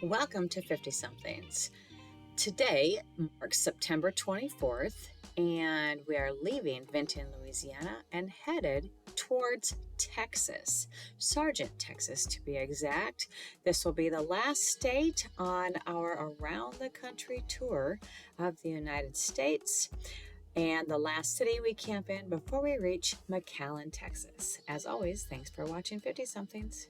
Welcome to 50 Somethings. Today marks September 24th, and we are leaving Vinton, Louisiana, and headed towards Texas, Sargent, Texas, to be exact. This will be the last state on our around the country tour of the United States, and the last city we camp in before we reach McAllen, Texas. As always, thanks for watching 50 Somethings.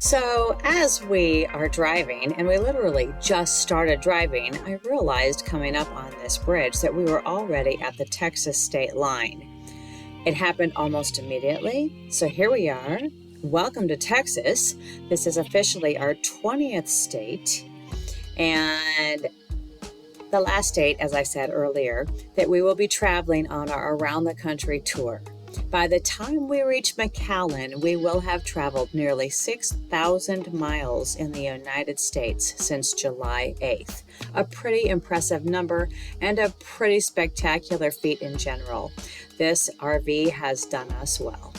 So, as we are driving, and we literally just started driving, I realized coming up on this bridge that we were already at the Texas state line. It happened almost immediately. So, here we are. Welcome to Texas. This is officially our 20th state, and the last state, as I said earlier, that we will be traveling on our around the country tour. By the time we reach McAllen, we will have traveled nearly 6,000 miles in the United States since July 8th. A pretty impressive number and a pretty spectacular feat in general. This RV has done us well.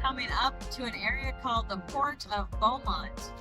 Coming up to an area called the Port of Beaumont.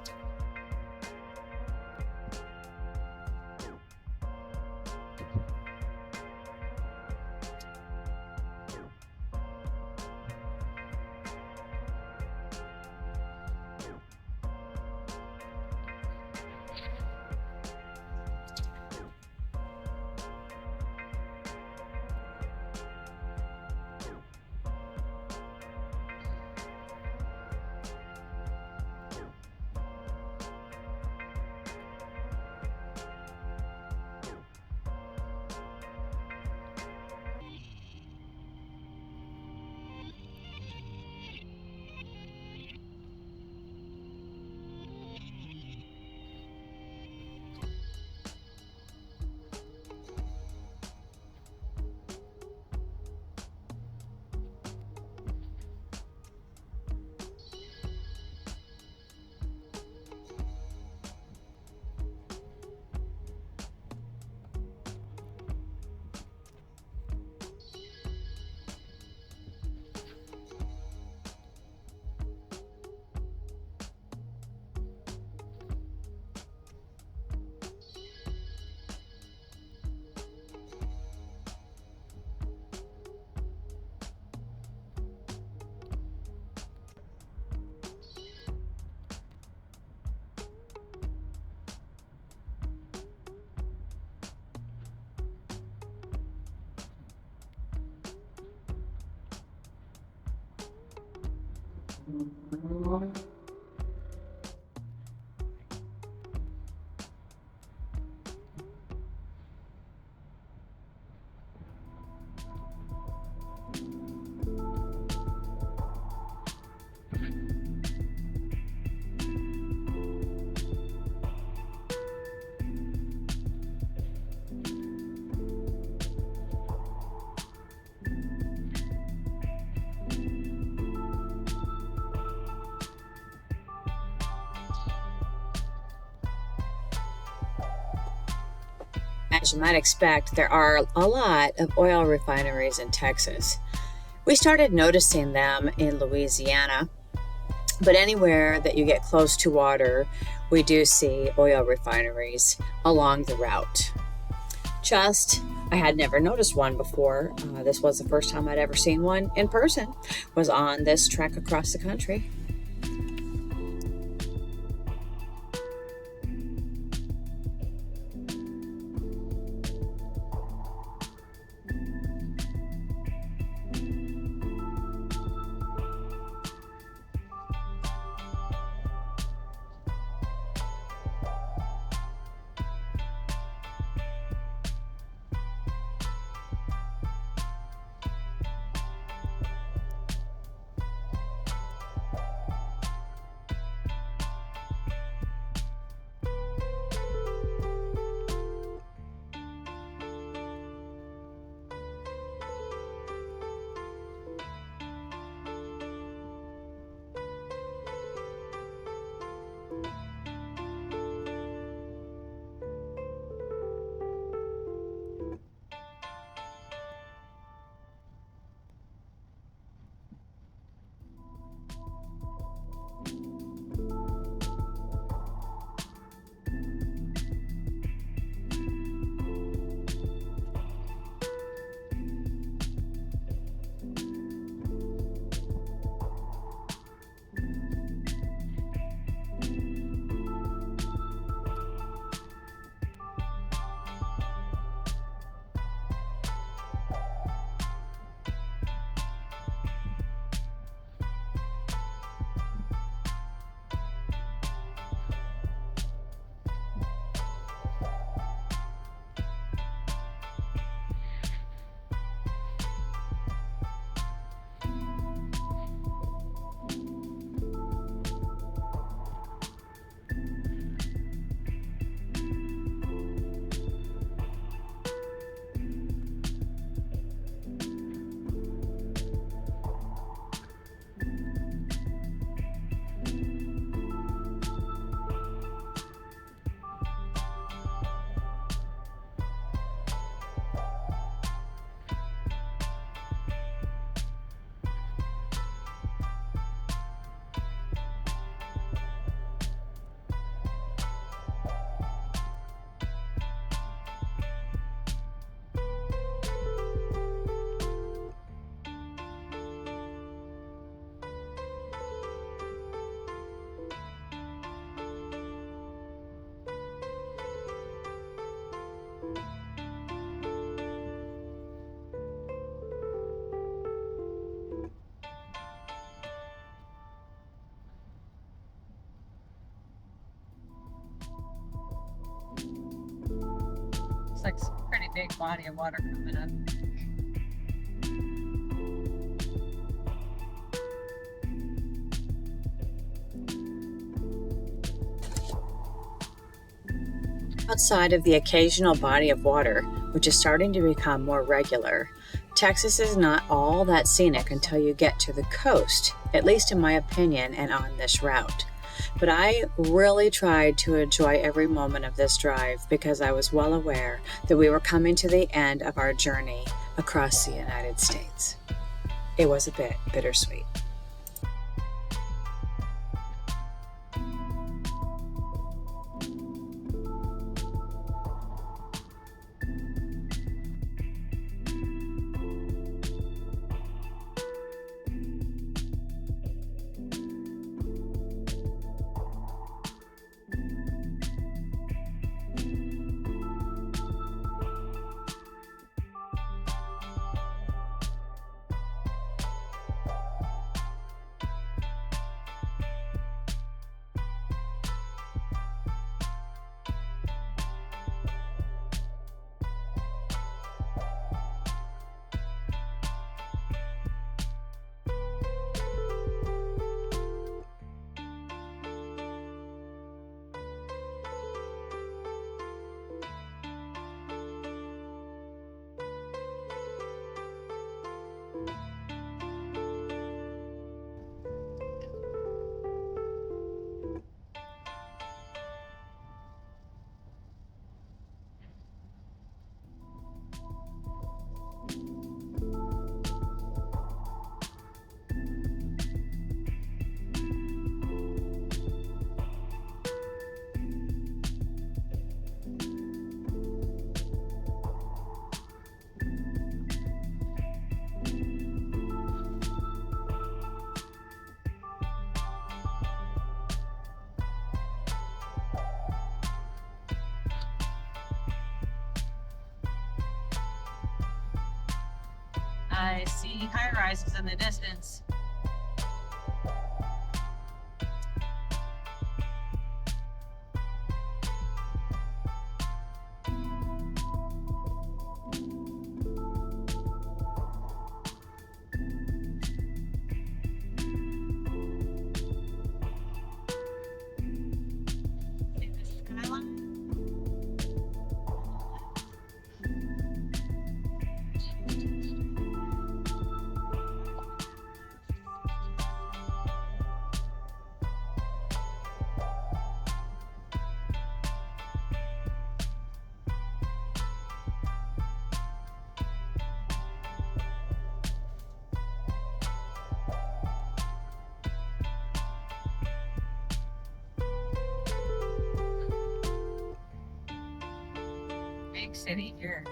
As you might expect, there are a lot of oil refineries in Texas. We started noticing them in Louisiana, but anywhere that you get close to water, we do see oil refineries along the route. I had never noticed one before. This was the first time I'd ever seen one in person, was on this trek across the country. Looks like a pretty big body of water coming up. Outside of the occasional body of water, which is starting to become more regular, Texas is not all that scenic until you get to the coast, at least in my opinion and on this route. But I really tried to enjoy every moment of this drive because I was well aware that we were coming to the end of our journey across the United States. It was a bit bittersweet. I see high rises in the distance. See the skyline? Big city here.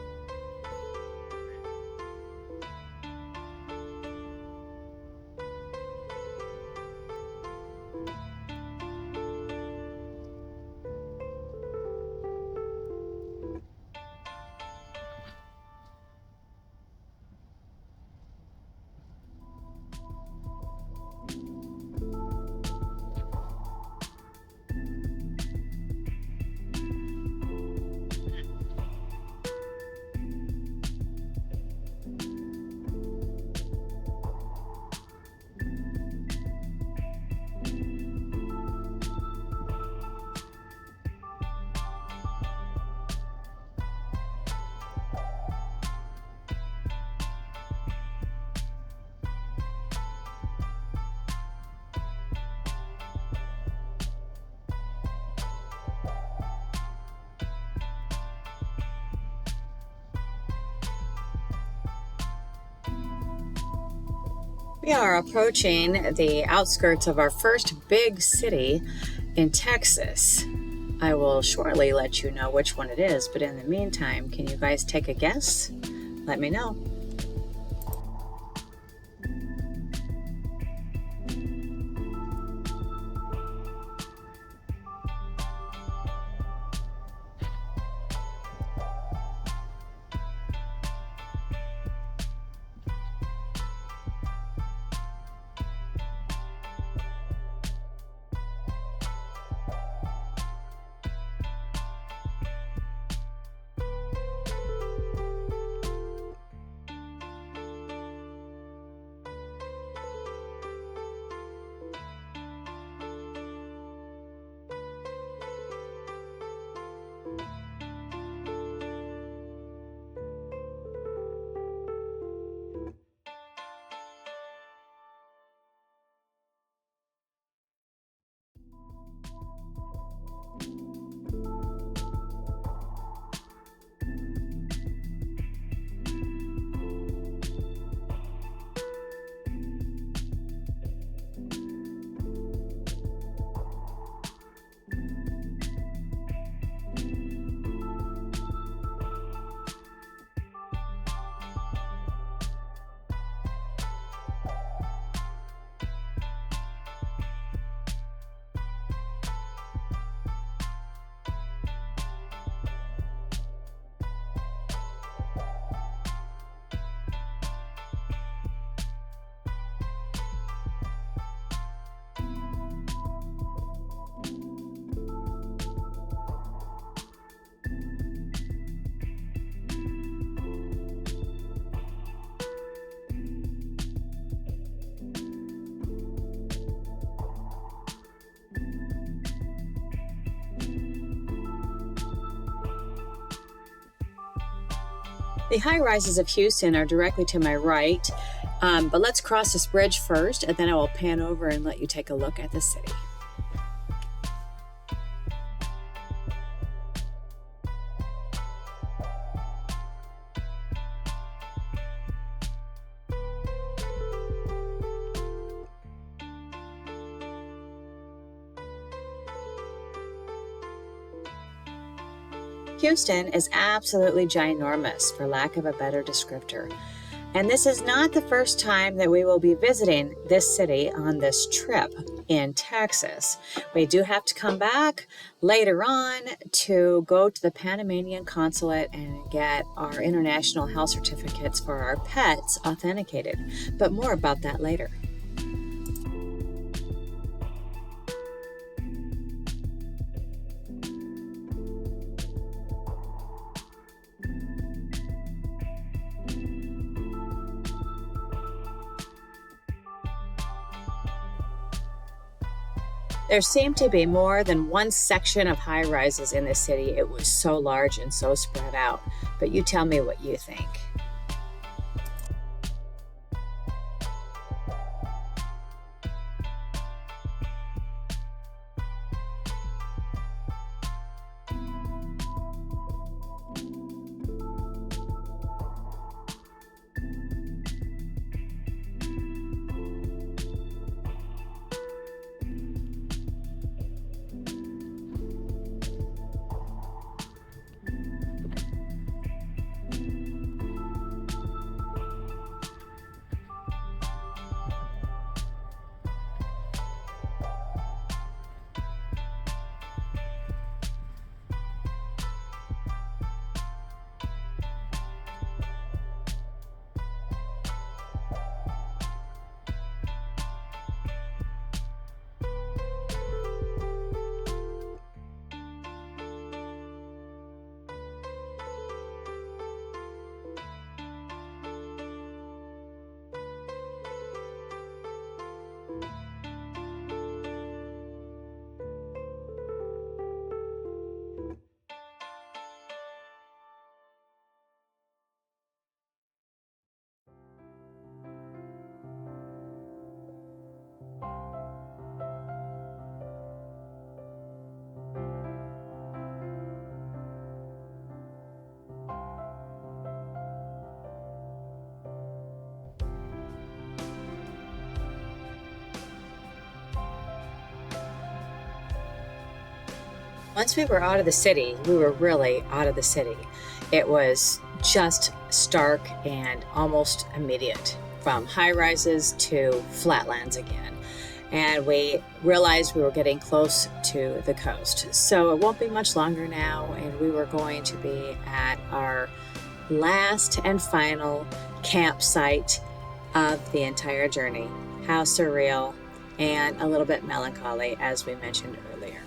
We are approaching the outskirts of our first big city in Texas. I will shortly let you know which one it is, but in the meantime, can you guys take a guess? Let me know. The high rises of Houston are directly to my right, but let's cross this bridge first, and then I will pan over and let you take a look at the city. Houston is absolutely ginormous, for lack of a better descriptor. And this is not the first time that we will be visiting this city on this trip. in Texas. We do have to come back later on to go to the Panamanian consulate and get our international health certificates for our pets authenticated, but more about that later. There seemed to be more than one section of high rises in the city. It was so large and so spread out. But you tell me what you think. Once we were out of the city, we were really out of the city. It was just stark and almost immediate, from high rises to flatlands again. And we realized we were getting close to the coast. So it won't be much longer now, and we were going to be at our last and final campsite of the entire journey. How surreal and a little bit melancholy, as we mentioned earlier.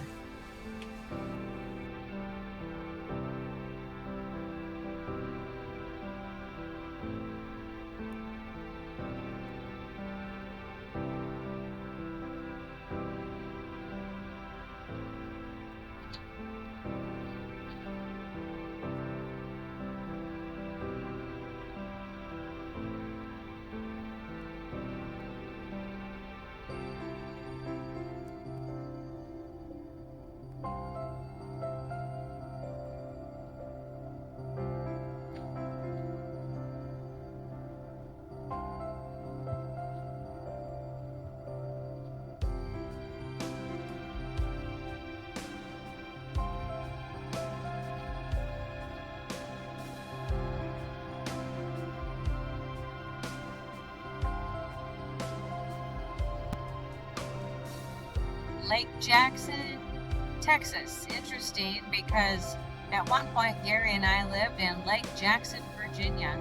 Lake Jackson, Texas. Interesting because at one point Gary and I lived in Lake Jackson, Virginia.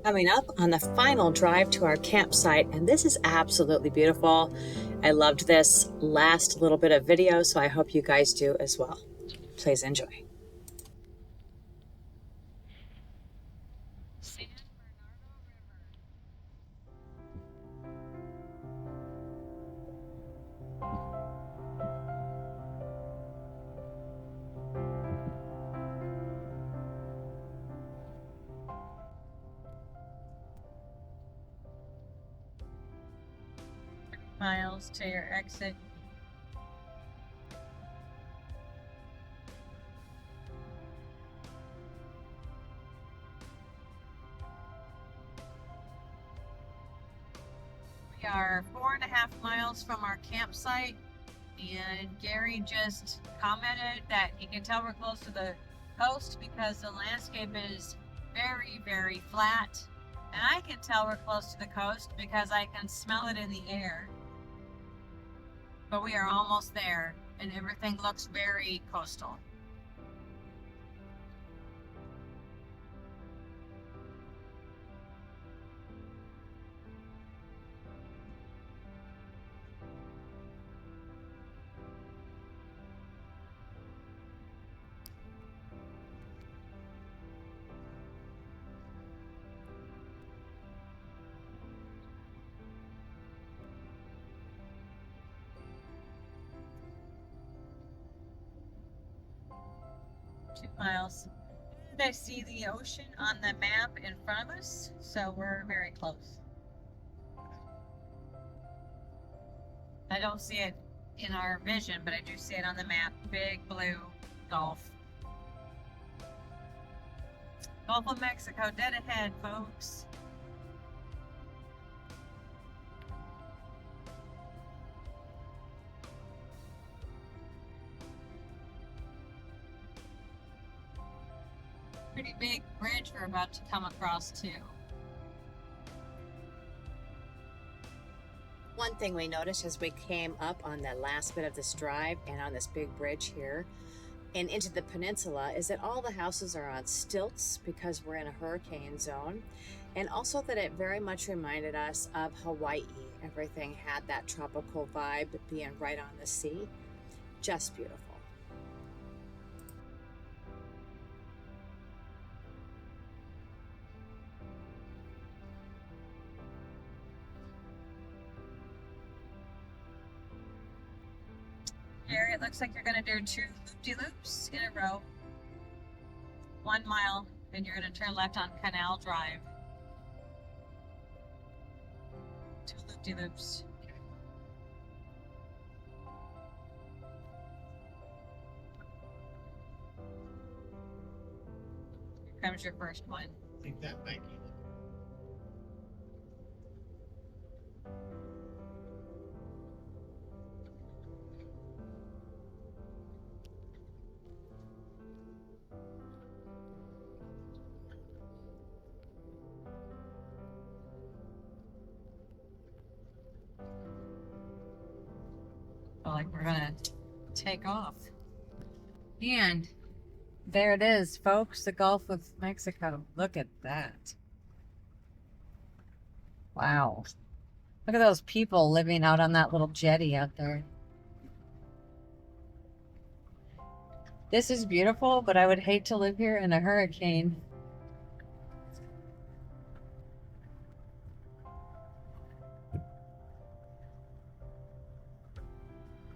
Coming up on the final drive to our campsite, and this is absolutely beautiful. I loved this last little bit of video, so I hope you guys do as well. Please enjoy. San Bernardo River. 3 miles to your exit. We are 4.5 miles from our campsite, and Gary just commented that he can tell we're close to the coast because the landscape is very, very flat. And I can tell we're close to the coast because I can smell it in the air. But we are almost there, and everything looks very coastal. Two miles. And I see the ocean on the map in front of us, so we're very close. I don't see it in our vision, but I do see it on the map. Big blue Gulf. Gulf of Mexico, dead ahead, folks. Pretty big bridge we're about to come across too. One thing we noticed as we came up on the last bit of this drive and on this big bridge here and into the peninsula is that all the houses are on stilts because we're in a hurricane zone, and also that it very much reminded us of Hawaii. Everything had that tropical vibe, being right on the sea. Just beautiful. Here, it looks like you're going to do 2 loop-de-loops in a row. 1 mile, and you're going to turn left on Canal Drive. 2 loop-de-loops. Here comes your first one. I think that might be. Feel like we're gonna take off. And there it is, folks, the Gulf of Mexico. Look at that. Wow. Look at those people living out on that little jetty out there. This is beautiful, but I would hate to live here in a hurricane.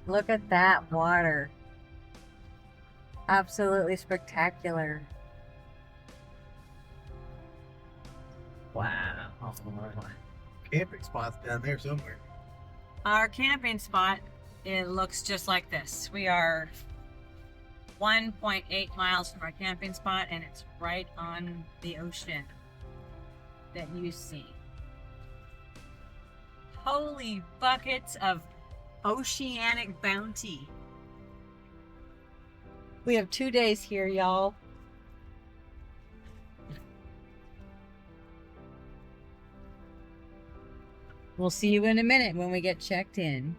Look at that water. Absolutely spectacular. Wow. Camping spots down there somewhere. Our camping spot, it looks just like this. We are 1.8 miles from our camping spot, and it's right on the ocean that you see. Holy buckets of oceanic bounty. We have 2 days here, y'all. We'll see you in a minute when we get checked in.